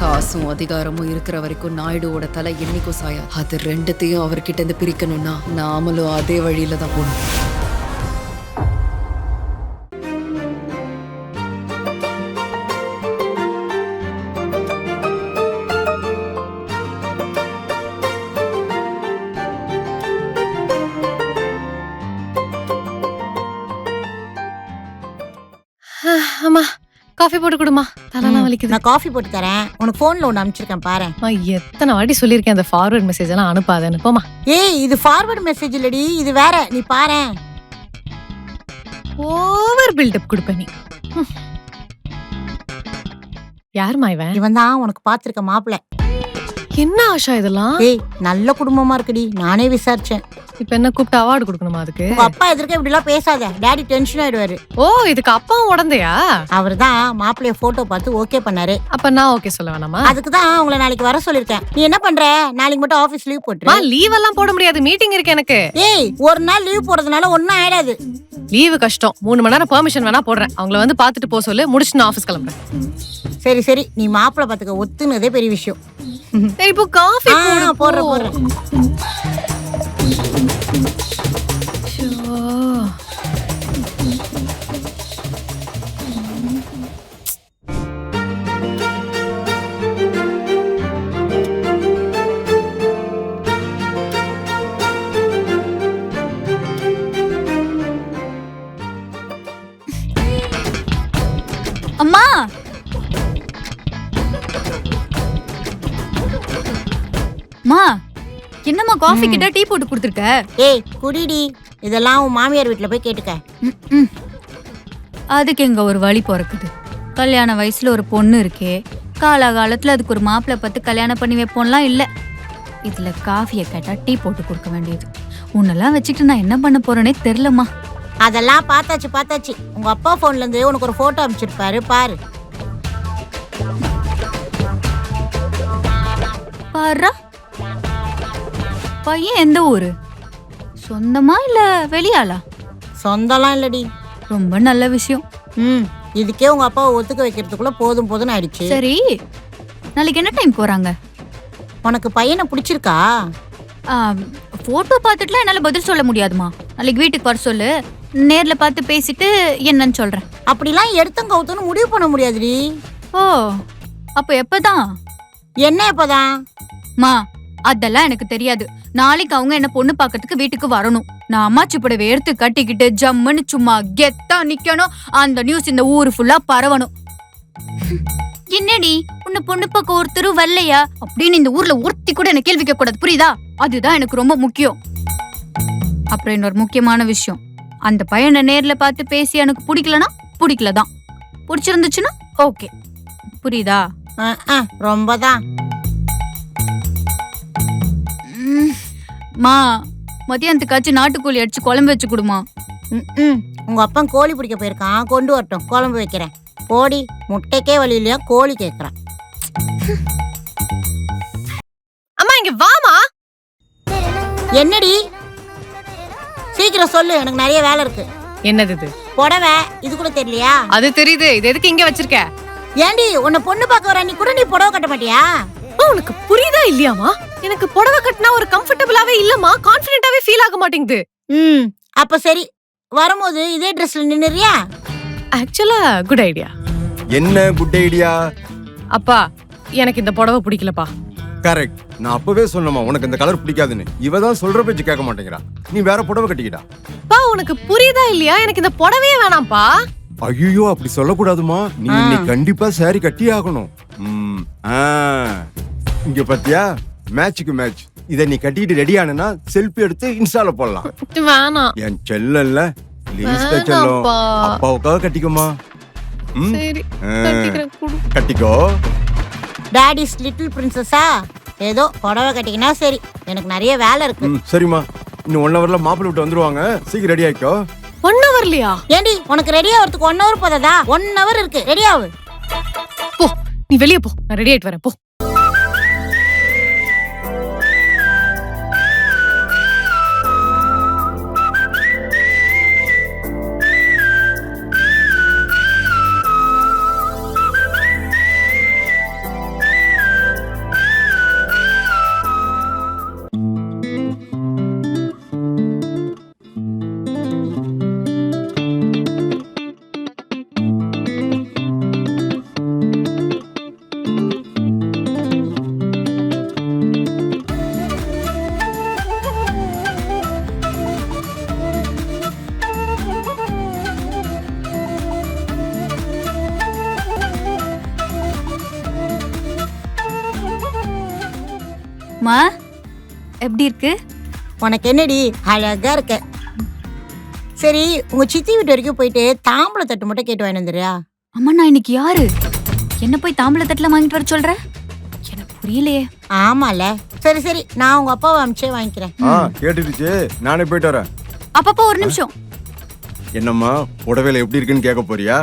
காசும் அதிகாரமும் இருக்கிற வரைக்கும் நாயுடுவோட தலை என்னைக்கும் சாயா. அது ரெண்டுத்தையும் அவர்கிட்ட இருந்து பிரிக்கணும்னா நாமளும் அதே வழியில தான் போகணும். அம்மா காஃபி போட்டு கொடுமா, தலைலாம் வலிக்குது. நான் காஃபி போட்டு தரேன். உனக்கு போன்ல ஒன்னு அனுப்பிச்சிருக்கேன் பாரு. எத்தனை வாட்டி சொல்லிருக்கேன் அந்த ஃபார்வர்ட் மெசேஜ் எல்லாம் அனுப்பாதேன்னு. போமா. ஏய் இது ஃபார்வர்ட் மெசேஜ் இல்லடி, இது வேற. நீ பாரு. ஓவர் பில்டப் கொடுப்ப நீ. யாருமா இவன்? இவன் தான் உனக்கு பாத்துருக்க மாப்பிள்ள. என்ன ஆஷா இதெல்லாம்? ஏய் நல்ல குடும்பமா இருக்குடி, நானே விசாரிச்சேன். இப்ப என்ன கூப்பிட்டு அவார்டு கொடுக்கணுமா அதுக்கு? உங்க அப்பா எதிர்க்க இப்படி எல்லாம் பேசாத, டாடி டென்ஷன் ஆயிடுவாரு. ஓ இதுக்கு அப்பாவும் உடந்தையா? அவர் தான் மாப்பிள்ளைய போட்டோ பார்த்து ஓகே பண்ணாரு. அப்ப நான் ஓகே சொல்ல வேணாமா? அதுக்கு தான் உங்களை நாளைக்கு வர சொல்லிருக்கேன். நீ என்ன பண்ற? நாளைக்கு மட்டும் ஆபீஸ் லீவ் போட்டுரு. லீவ் எல்லாம் போட முடியாது, மீட்டிங் இருக்கு எனக்கு. ஏய் ஒரு நாள் லீவ் போடுறதுனால ஒன்னும் ஆயிடாது. லீவு கஷ்டம், 3 மணி நேரம் பெர்மிஷன் வேணா போடுறேன். அவங்கள வந்து பாத்துட்டு போக சொல்லு, முடிச்சுட்டு ஆபீஸ் கிளம்புறேன். சரி சரி, நீ மாப்பிள்ளை பாத்துக்க ஒத்துனதே பெரிய விஷயம். சரி இப்போ காஃபி போடுறேன். அம்மா மா, என்னம்மா காஃபி கிட்ட டீ போட்டு கொடுத்துருக்க? ஏய் குடிடி, இதெல்லாம் உன் மாமியார் வீட்டுல போய் கேட்டுக்க. அதுக்கு எங்க ஒரு வழி பிறக்குது. கல்யாண வயசுல ஒரு பொண்ணு இருக்கே, காலகாலத்துல அதுக்கு ஒரு மாப்பிள்ளை பார்த்து கல்யாணம் பண்ணி வைப்போம்லாம் இல்ல. இதுல காஃபியை கேட்டா டீ போட்டு கொடுக்க வேண்டியது. உன்னெல்லாம் வச்சுக்கிட்டு நான் என்ன பண்ண போறேனே தெரியலம்மா. அதெல்லாம் பார்த்தாச்சு. உங்க அப்பா போன்ல இருந்து உனக்கு ஒரு போட்டோ அனுப்பிச்சிருப்பாரு பாரு. பாரு பையன் எந்த ஊரு? சொந்தமா இல்ல வெளியாளா? சொந்தம்லாம் இல்லடி. ரொம்ப நல்ல விஷயம். இதுக்கே உங்க அப்பாவை ஒத்துக்க வைக்கிறதுக்குள்ள போதும்னு ஆயிடுச்சு. சரி நாளைக்கு என்ன டைம் போறாங்க? உனக்கு பையனை பிடிச்சிருக்கா? போட்டோ பார்த்துட்டுலாம் என்னால பதில் சொல்ல முடியாதுமா. நாளைக்கு வீட்டுக்கு வர சொல்லு, நேர்ல பார்த்து பேசிட்டு என்னன்னு சொல்றேன். அப்படிலாம் எடுத்தும் கவுத்துன்னு முடிவு பண்ண முடியாதுடி. ஓ அப்ப எப்பதான்? என்ன எப்பதான்? மா அதெல்லாம் எனக்கு தெரியாது. நாளைக்கு அவங்க என்ன பொண்ணு பாக்கிறதுக்கு வீட்டுக்கு வரணும். நான் அம்மாச்சி புடவை எடுத்து கட்டிக்கிட்டு ஜம்முன்னு சும்மா கெத்தா நிக்கணும். அந்த நியூஸ் இந்த ஊரு ஃபுல்லா பரவணும். என்னடி உன்னை பொண்ணு பார்க்க ஒருத்தரும் வரலையா அப்படின்னு இந்த ஊர்ல ஒருத்தி கூட என்ன கேள்வி கேட்க கூடாது, புரியுதா? அதுதான் எனக்கு ரொம்ப முக்கியம். அப்புறம் இன்னொரு முக்கியமான விஷயம், அந்த பையனை நேர்ல பார்த்து பேசி எனக்கு பிடிக்கலனா பிடிக்கலதான், பிடிச்சிருந்துச்சுன்னா ஓகே, புரியுதா? ரொம்பதான். மா மதியானத்துக்காச்சும் நாட்டுக்கோழி அடிச்சு குழம்பு வச்சு கொடுமா. உங்க அப்பா கோழி பிடிக்க போயிருக்கான், கொண்டு வரட்டும், குழம்பு வைக்கிறேன். கோழி முட்டைக்கே வழி இல்லையா, கோழி கேக்குறான். அம்மா இங்க வாமா. என்னடி சீக்கிரம் சொல்லு, எனக்கு நிறைய வேலை இருக்கு. என்னது இது? புடவை. இது கூட தெரியலையா? அது தெரியுது, இது எதுக்கு இங்க வச்சிருக்க? ஏண்டி உன்னை பொண்ணு பார்க்க வர நீ கூட நீ புடவை கட்ட மாட்டியா? உனக்கு புரியுதா இல்லையாமா? எனக்கு புடவை கட்டினா ஒரு கம்ஃபர்டபிளாவே இல்லம்மா, கான்ஃபிடென்ட்டாவே ஃபீல் ஆக மாட்டேங்குது. அப்ப சரி, வரும்போது இதே ட்ரெஸ்ல நின்னுறியா? ஆக்சுவலா குட் ஐடியா. என்ன குட் ஐடியா? அப்பா எனக்கு இந்த புடவை பிடிக்கலப்பா. கரெக்ட், நான் அப்பவே சொன்னமா உனக்கு இந்த கலர் பிடிக்காதுன்னு. இவதான் சொல்ற பேச்சு கேட்க மாட்டேங்கிறா. நீ வேற புடவை கட்டிக்கிடா. பா உனக்கு புரியுதா இல்லையா? எனக்கு இந்த புடவையே வேணாம்ப்பா. ஐயோ அப்படி சொல்லக்கூடாதுமா, நீ இன்னைக்கு கண்டிப்பா சாரி கட்டி ஆகணும். இங்க பாத்தியா, மேட்சுக்கு மேட்ச். இத நீ கட்டிட்டு ரெடி ஆனா செல்ஃபி எடுத்து இன்ஸ்டால போடலாம். வேணாம் என் செல்லல்ல, ப்ளீஸ் செல்லம், அப்பாவுக்காக கட்டிக்கோமா. சரி கட்டிக்கோ. டாடிஸ் லிட்டில் பிரின்சஸா? ஏதோ புடவை கட்டிக்கினா சரி, எனக்கு நிறைய வேலை இருக்கு. சரிம்மா, இன்னும் 1 ஹவர்ல மாப்பிள்ளை விட்டு வந்துருவாங்க, சீக்கிரம் ரெடி ஆயிக்கோ. 1 ஹவர்லயா? ஏண்டி உனக்கு ரெடி ஆகிறதுக்கு 1 ஹவர் போதாதா? 1 ஹவர் இருக்கு, ரெடி ஆகு. போ நீ வெளியே போ, நான் ரெடி ஆயிட்டு வரேன். போ. அம்மா எப்படி இருக்கு? உனக்கு என்னடி அழகா இருக்க. சரி, உங்க சித்தி வீட்டு வரைக்கும் போயிட்டு தாம்பளை தட்டு மட்டும் கேட்டு வாங்கிட்டு வந்துடுறியா? அம்மா நான் இன்னைக்கு யாரு என்ன போய் தாம்பளை தட்டுல வாங்கிட்டு வர சொல்ற? எனக்கு புரியலையே. ஆமால. சரி சரி, நான் உங்க அப்பாவை அமிச்சே வாங்கிக்கிறேன். கேட்டுடுச்சு, நானே போயிட்டு வரேன். அப்பப்போ ஒரு நிமிஷம். என்னம்மா புடவையில எப்படி இருக்குன்னு கேட்க போறியா?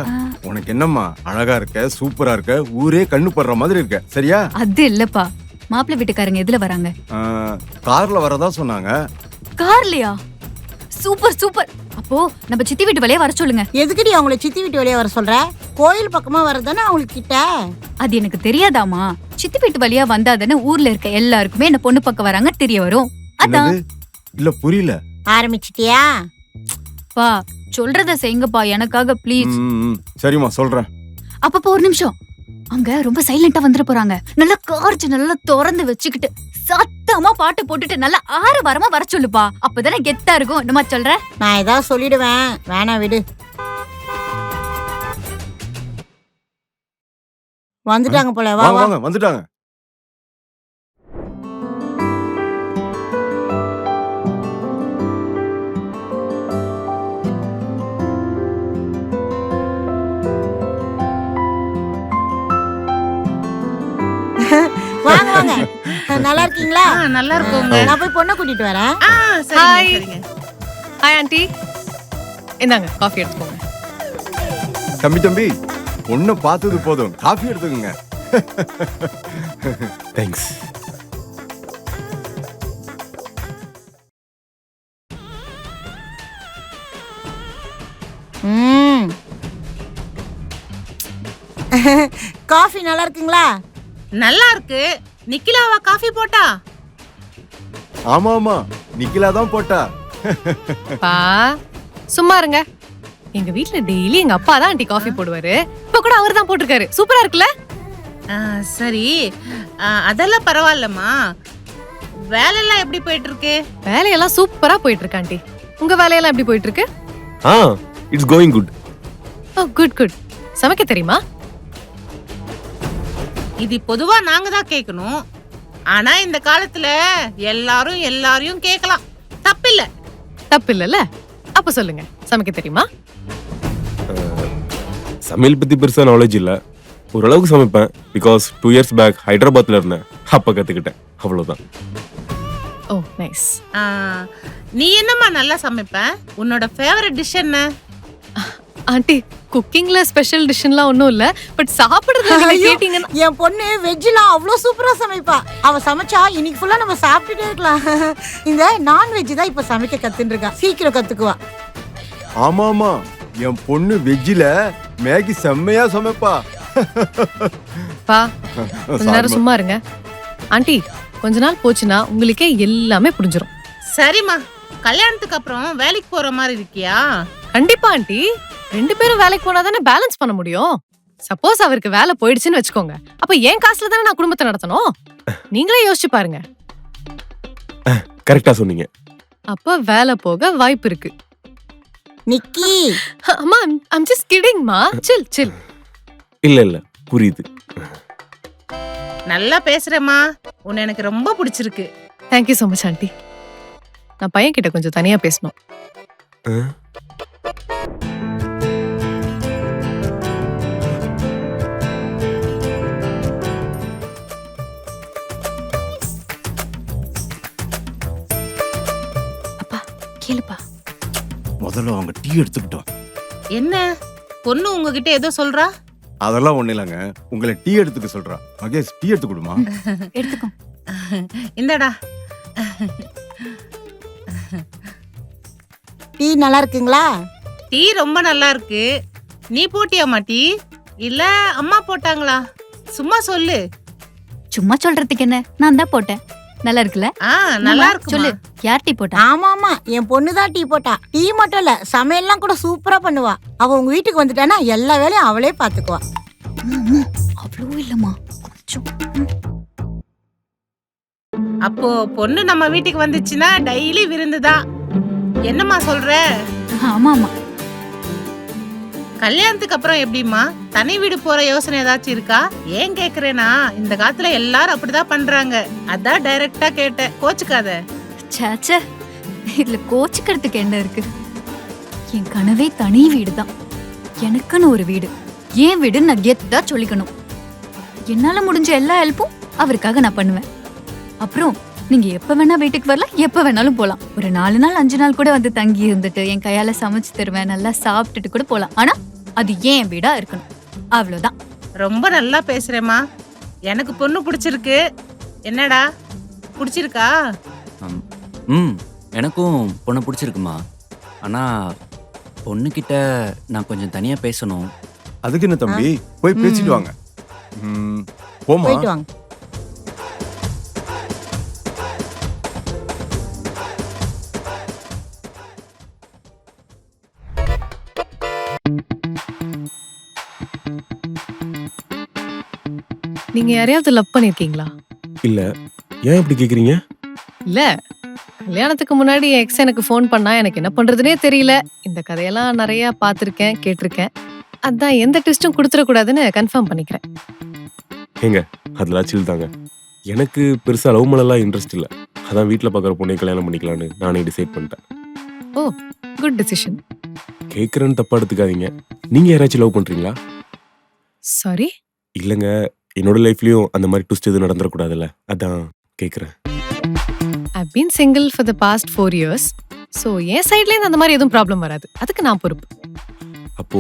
உனக்கு என்னம்மா அழகா இருக்க, சூப்பரா இருக்க, ஊரே கண்ணு படுற மாதிரி இருக்க. சரியா? அது இல்லப்பா, மாப்பிள்ளை வீட்டுக்காரங்க எதுல வராங்க? கார்ல வரதா சொன்னாங்க. கார்லயா? Super super. அப்போ நம்ம சித்தி வீட்டு வழியா வர சொல்லுங்க. எதுக்குடி அவங்கள சித்தி வீட்டு வழியா வர சொல்ற? கோயில் பக்கமா வரதானே அவங்களுக்கு கிட்ட. அது எனக்கு தெரியாதாமா? சித்தி வீட்டு வழியா வந்தாதானே ஊர்ல இருக்க எல்லாருக்குமே என்ன பொண்ணு பக்கம் வராங்க தெரிய வரும். அதான். இல்ல புரியல. ஆரம்பிச்சிட்டியா? பா சொல்றத செய்யுங்கப்பா எனக்காக ப்ளீஸ். சரிம்மா சொல்றேன். அப்பப்போ ஒரு நிமிஷம். அவங்க ரொம்ப சைலண்டா வந்துட போறாங்க. நல்லா கார்ச்சு நல்லா திறந்து வச்சுக்கிட்டு சத்தமா பாட்டு போட்டுட்டு நல்லா ஆறு வாரமா வர சொல்லுப்பா. அப்பதானே கெத்தா இருக்கும். என்னமா சொல்ற? நான் ஏதாவது சொல்லிடுவேன், வேணா விடு. வந்துட்டாங்க போல. வா வா. வாங்க, வந்துட்டாங்க. வாங்க வாங்க. நல்லா இருக்கீங்களா? நல்லா இருக்கோங்க. நான் போய் பொண்ணை கூட்டிட்டு வரேன். சரிங்க சரிங்க. ஹாய் ஆண்டி, இந்தாங்க காஃபி எடுத்துக்கோங்க. தம்பி பொண்ணை பார்த்தது போதும், காஃபி எடுத்துக்கோங்க. தேங்க்ஸ். காஃபி நல்லா இருக்குங்களா? நல்லா இருக்கு. நிக்கிலாவா காஃபி போட்டா? ஆமா ஆமா, நிக்கிலா தான் போட்டா. பா சும்மா இருங்க. எங்க வீட்ல டெய்லி எங்க அப்பா தான் ஆண்டி காஃபி போடுவாரு. இப்ப கூட அவர் தான் போட்டிருக்காரு. சூப்பரா இருக்குல்ல? சரி, அதெல்லாம் பரவாயில்லம்மா. வேலையெல்லாம் எப்படி போயிட்டு இருக்கு? வேலையெல்லாம் சூப்பரா போயிட்டு இருக்கு ஆண்டி. உங்க வேலையெல்லாம் எப்படி போயிட்டு இருக்கு? It's going good. Oh good good. சமைக்க தெரியுமா? இது பொதுவா நாங்க தான் கேட்கணும். ஆனா இந்த காலத்துல எல்லாரும் எல்லாரையும் கேட்கலாம். தப்பில்ல. தப்பு இல்லல்ல? அப்ப சொல்லுங்க, சமைக்க தெரியுமா? சமையல் பத்தி பெருசா நாலேஜ் இல்ல. ஓரளவுக்கு சமைப்பேன். பிகாஸ் 2 years பேக் ஹைதராபாத்ல இருந்தேன். அப்ப கத்துக்கிட்டேன். அவ்வளவுதான். ஓ நைஸ். நீ என்னம்மா நல்லா சமைப்ப? உன்னோட ஃபேவரட் டிஷ் என்ன? ஆண்டி குக்கிங்ல ஸ்பெஷல் டிஷ்லாம் ஒண்ணும் இல்ல. பட் சாப்பிடுறதுல நீங்க கேட்டீங்கன்னா என் பொண்ணு வெஜ்லாம் அவ்வளோ சூப்பரா சமைப்பா. அவ சமைச்சா இன்னைக்கு ஃபுல்லா நம்ம சாப்பிட்டுட்டே இருக்கலாம். இந்த நான்வெஜ் தான் இப்ப சமைக்க கத்துன்னு இருக்கா. சீக்கிரம் கத்துக்குவா. ஆமா ஆமா, என் பொண்ணு வெஜ்ஜில மேகி செம்மையா சமைப்பா. பா கொஞ்ச நேரம் சும்மா இருங்க. ஆண்டி கொஞ்ச நாள் போச்சுன்னா உங்களுக்கே எல்லாமே புரிஞ்சிடும். சரிம்மா, கல்யாணத்துக்கு அப்புறம் வேலைக்கு போற மாதிரி இருக்கியா? கண்டிப்பா ஆண்டி. 2 பேரும் வேலைக்கு போனா தானே பேலன்ஸ் பண்ண முடியும். சப்போஸ் அவருக்கு வேலை போயிடுச்சுன்னு வச்சுக்கோங்க, அப்ப என் காசுல தானே நான் குடும்பத்தை நடத்தணும். நீங்களே யோசிச்சு பாருங்க. கரெக்டா சொன்னீங்க. அப்ப வேலை போக வாய்ப்பு இருக்கு. நிக்கி, அம்மா ஐம் ஜஸ்ட் கிடிங்மா. சில் சில். இல்ல இல்ல புரியுது. நல்லா பேசுறேம்மா. உன்னை எனக்கு ரொம்ப பிடிச்சிருக்கு. Thank you so much aunty. நான் பையன் கிட்ட கொஞ்சம் தனியா பேசணும். அப்பா கேளுப்பா. முதல்ல அவங்க டீ எடுத்துக்கிட்டோம். என்ன பொண்ணு உங்ககிட்ட ஏதோ சொல்றா? அதெல்லாம் ஒண்ணு இல்லைங்க, உங்களை டீ எடுத்துக்க சொல்றா. மகேஷ் டீ எடுத்து கொடுமா. எடுத்துக்கோ. இந்தடா. டீ நல்லா இருக்குங்களா? டீ ரொம்ப நல்லா இருக்கு. நீ போட்டியாமா டீ? இல்ல அம்மா போட்டாங்களா? சும்மா சொல்லு. சும்மா சொல்றதுக்கு என்ன, நான் தான் போட்டேன். நல்லா இருக்குல்ல? நல்லா இருக்கு. சொல்லு, யார் டீ போட்டா? ஆமா ஆமா, என் பொண்ணு தான் டீ போட்டா. டீ மட்டும் இல்ல, சமையல்லாம் கூட சூப்பரா பண்ணுவா. அவ உங்க வீட்டுக்கு வந்துட்டானா எல்லா வேலையும் அவளே பாத்துக்குவா. அவ்வளோ இல்லம்மா, கொஞ்சம். அப்போ பொண்ணு நம்ம வீட்டுக்கு வந்துச்சுன்னா டெய்லி விருந்துதான். என்னம்மா சொல்ற? ஆமா ஆமா. கல்யாணத்துக்கு அப்புறம் எப்படிம்மா தனி வீடு போற யோசனை ஏதாச்சும் இருக்கா? ஏன் கேக்குறேன்னா இந்த காலத்துல எல்லாரும் அப்படிதான் பண்றாங்க. அதான் டைரக்டா கேட்டேன், கோச்சுக்காத. சேச்சே, இதுல கோச்சிக்கிறதுக்கு என்ன இருக்கு? என் கனவே தனி வீடு தான். எனக்குன்னு ஒரு வீடு, என் வீடுன்னு நான் கெத்தா சொல்லிக்கணும். என்னால முடிஞ்ச எல்லா ஹெல்ப்பும் அவருக்காக நான் பண்ணுவேன். அப்புறம் நீங்க எப்ப வேணா வீட்டுக்கு வரலாம், எப்ப வேணாலும் போலாம். ஒரு 4 நாள் 5 நாள் கூட வந்து தங்கி இருந்துட்டு என் கையால சமைச்சு தருவேன், நல்லா சாப்பிட்டுட்டு கூட போலாம். ஆனா அது ஏன் வீடா இருக்கணும், அவ்வளவுதான். ரொம்ப நல்லா பேசுறேம்மா. எனக்கு பொண்ணு பிடிச்சிருக்கு. என்னடா பிடிச்சிருக்கா? எனக்கும் பொண்ணு பிடிச்சிருக்குமா. ஆனா பொண்ணுகிட்ட நான் கொஞ்சம் தனியா பேசணும். அதுக்கு என்ன தம்பி, போய் பேசிட்டு வாங்க. போமா. போயிட்டு வாங்க. நீங்க யாரையாவது லவ் பண்ணிருக்கீங்களா? இல்ல, ஏன் இப்படி கேக்குறீங்க? இல்ல, கல்யாணத்துக்கு முன்னாடி என் எக்ஸ் எனக்கு ஃபோன் பண்ணா எனக்கு என்ன பண்றதுனே தெரியல. இந்த கதையெல்லாம் நிறைய பார்த்திருக்கேன், கேட்டிருக்கேன். அதான் எந்த ட்விஸ்டும் கொடுத்துடக்கூடாதுன்னு கன்ஃபார்ம் பண்ணிக்கிறேன். ஏங்க, அதெல்லாம் சில் தாங்க. எனக்கு பெருசா லவ் மேலாம் இன்ட்ரெஸ்ட் இல்ல. அதான் வீட்ல பாக்குற பொண்ணை கல்யாணம் பண்ணிக்கலான்னு நானே டிசைட் பண்ணிட்டேன். ஓ, குட் டிசிஷன். கேக்குறேன்னு தப்பா எடுத்துக்காதீங்க. நீங்க யாராச்சும் லவ் பண்றீங்களா? சாரி, இல்லங்க, என்னோட லைஃப்லயும் அந்த மாதிரி ட்விஸ்ட் எதுவும் நடந்துடக்கூடாதுல்ல, அதான் கேக்குறேன். I've been single for the past 4 years. So என் சைடுல இருந்து அந்த மாதிரி எதுவும் ப்ராப்ளம் வராது. அதுக்கு நான் பொறுப்பு. அப்போ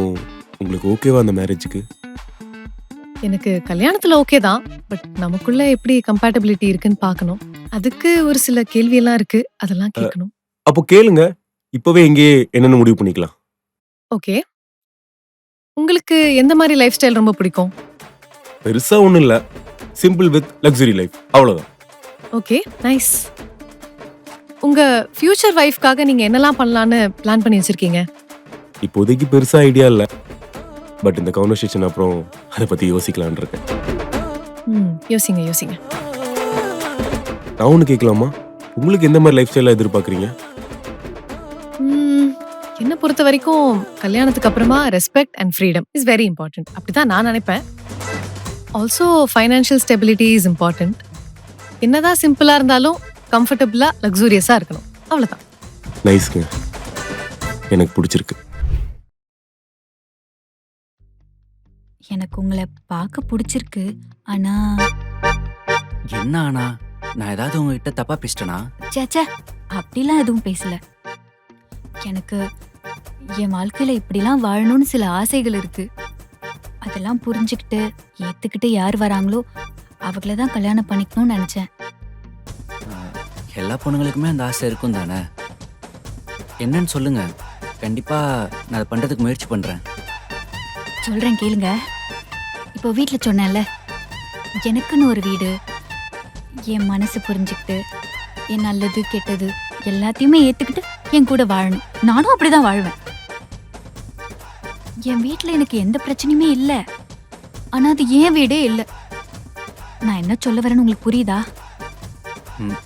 உங்களுக்கு ஓகேவா அந்த மேரேஜுக்கு? எனக்கு கல்யாணத்துல ஓகே தான். பட் நமக்குள்ள எப்படி கம்பேட்டபிலிட்டி இருக்குன்னு பார்க்கணும். அதுக்கு ஒரு சில கேள்வி எல்லாம் இருக்கு, அதெல்லாம் கேட்கணும். அப்போ கேளுங்க, இப்பவே எங்கேயே என்னன்னு முடிவு பண்ணிக்கலாம். ஓகே, உங்களுக்கு எந்த மாதிரி லைஃப் ஸ்டைல் ரொம்ப பிடிக்கும்? பெருசா ஒண்ணும் இல்ல, சிம்பிள் வித் லக்ஸரி லைஃப், அவ்வளவுதான். Okay, nice. உங்க ஃபியூச்சர் வைஃப்காக நீங்க என்னெல்லாம் பண்ணலான்னு பிளான் பண்ணி வச்சிருக்கீங்க? இப்போதைக்கு பெருசா ஐடியா இல்ல, பட் இந்த கான்வர்சேஷன் அப்புறம் அதை பத்தி யோசிக்கலாம்னு இருக்கேன். யோசிங்க யோசிங்க. நான் ஒண்ணு கேட்கலாமா? உங்களுக்கு எந்த மாதிரி லைஃப் ஸ்டைல எதிர்பார்க்கறீங்க? என்ன பொறுத்த வரைக்கும் கல்யாணத்துக்கு அப்புறமா respect and freedom is very important. அப்படிதான் நான் நினைப்பேன். Also financial stability is important. என்னதான் சிம்பிளா இருந்தாலும் கம்ஃபர்டபுளா லக்ஸூரியஸா இருக்கணும், அவ்வளவுதான். நைஸ்ங்க, எனக்கு பிடிச்சிருக்கு. எனக்கு உங்களை பார்க்க பிடிச்சிருக்கு. ஆனா என்ன ஆனா? நான் ஏதாவது உங்ககிட்ட தப்பா பேசிட்டேனா? சேச்சே, அப்படிலாம் எதுவும் பேசல. எனக்கு என் வாழ்க்கையில இப்படிலாம் வாழணும்னு சில ஆசைகள் இருக்கு. அதெல்லாம் புரிஞ்சுக்கிட்டு ஏத்துக்கிட்டு யார் வராங்களோ அவங்கள தான் கல்யாணம் பண்ணிக்கணும்னு நினைச்சேன். எல்லா பொண்ணுங்களுக்குமே அந்த ஆசை இருக்கும் தானே? என்னன்னு சொல்லுங்க, கண்டிப்பா நான் அதை பண்றதுக்கு முயற்சி பண்றேன். சொல்றேன் கேளுங்க. இப்போ வீட்டில் சொன்னேன்ல, எனக்குன்னு ஒரு வீடு, என் மனசு புரிஞ்சுக்கிட்டு என் நல்லது கெட்டது எல்லாத்தையுமே ஏத்துக்கிட்டு என் கூட வாழணும். நானும் அப்படிதான் வாழ்வேன். என் வீட்டில் எனக்கு எந்த பிரச்சனையுமே இல்லை. ஆனா அது என் வீடே இல்லை. நான் என்ன சொல்ல வரேன்னு உங்களுக்கு புரியுதா?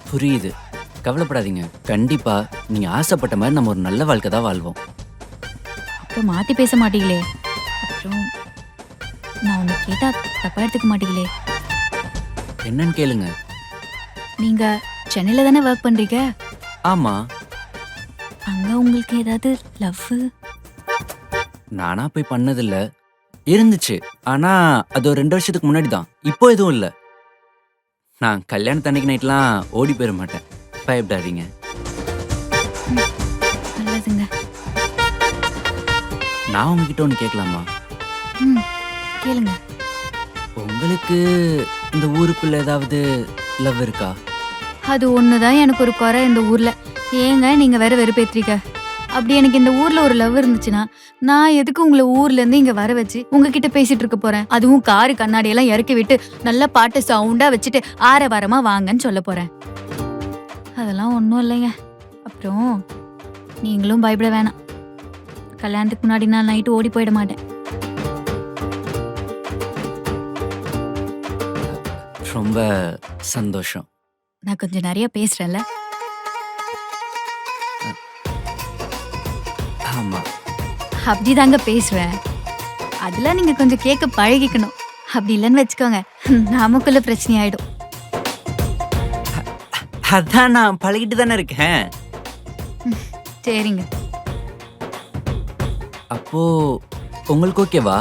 புரியுது, கவலைப்படாதீங்க. கண்டிப்பா நீங்க ஆசைப்பட்ட மாதிரி நம்ம ஒரு நல்ல வாழ்க்கை தான் வாழ்வோம். அப்புறம் மாத்தி பேச மாட்டீங்களே? அப்புறம் நான் உன்னை கேட்டா தப்பா எடுத்துக்க மாட்டீங்களே? என்னன்னு கேளுங்க. நீங்க சென்னையில தானே ஒர்க் பண்றீங்க? ஆமா. அங்க உங்களுக்கு ஏதாவது லவ்? நானா போய் பண்ணதில்ல, இருந்துச்சு. ஆனா அது ஒரு 2 வருஷத்துக்கு முன்னாடி தான். இப்போ எதுவும் இல்லை. நான் கல்யாணத்தன்னைக்கு நைட்லாம் ஓடி போயிட மாட்டேன், பயப்படாதீங்க. நல்லதுங்க. நான் உங்ககிட்ட ஒன்று கேட்கலாமா? கேளுங்க. உங்களுக்கு இந்த ஊருக்குள்ள ஏதாவது லவ் இருக்கா? அது ஒண்ணுதான் எனக்கு ஒரு குறை இந்த ஊர்ல. ஏங்க நீங்க வேற வெறுப்பேத்துறீங்க? அப்படி எனக்கு இந்த ஊர்ல ஒரு லவ் இருந்துச்சுன்னா நான் எதுக்கு உங்களை ஊர்ல இருந்து இங்க வர வச்சு உங்ககிட்ட பேசிட்டு இருக்க போறேன்? அதுவும் காரு கண்ணாடி எல்லாம் இறக்கி விட்டு நல்ல பாட்டு சவுண்டா வச்சுட்டு ஆரவாரமா வாங்கன்னு சொல்ல போறேன். அதெல்லாம் ஒன்றும் இல்லைங்க. அப்புறம் நீங்களும் பயப்பட வேணாம். கல்யாணத்துக்கு முன்னாடி நான் நைட்டு ஓடி போயிட மாட்டேன். ரொம்ப சந்தோஷம். நான் கொஞ்சம் நிறைய பேசுறேன்ல? ஆமா, அப்படிதாங்க பேசுவேன். அதெல்லாம் நீங்க கொஞ்சம் கேட்க பழகிக்கணும். அப்படி இல்லைன்னு வச்சுக்கோங்க, நமக்குள்ள பிரச்சனை ஆயிடும். அதான் நான் பழகிட்டு தானே இருக்கேன். சரிங்க. அப்போ உங்களுக்கு ஓகேவா?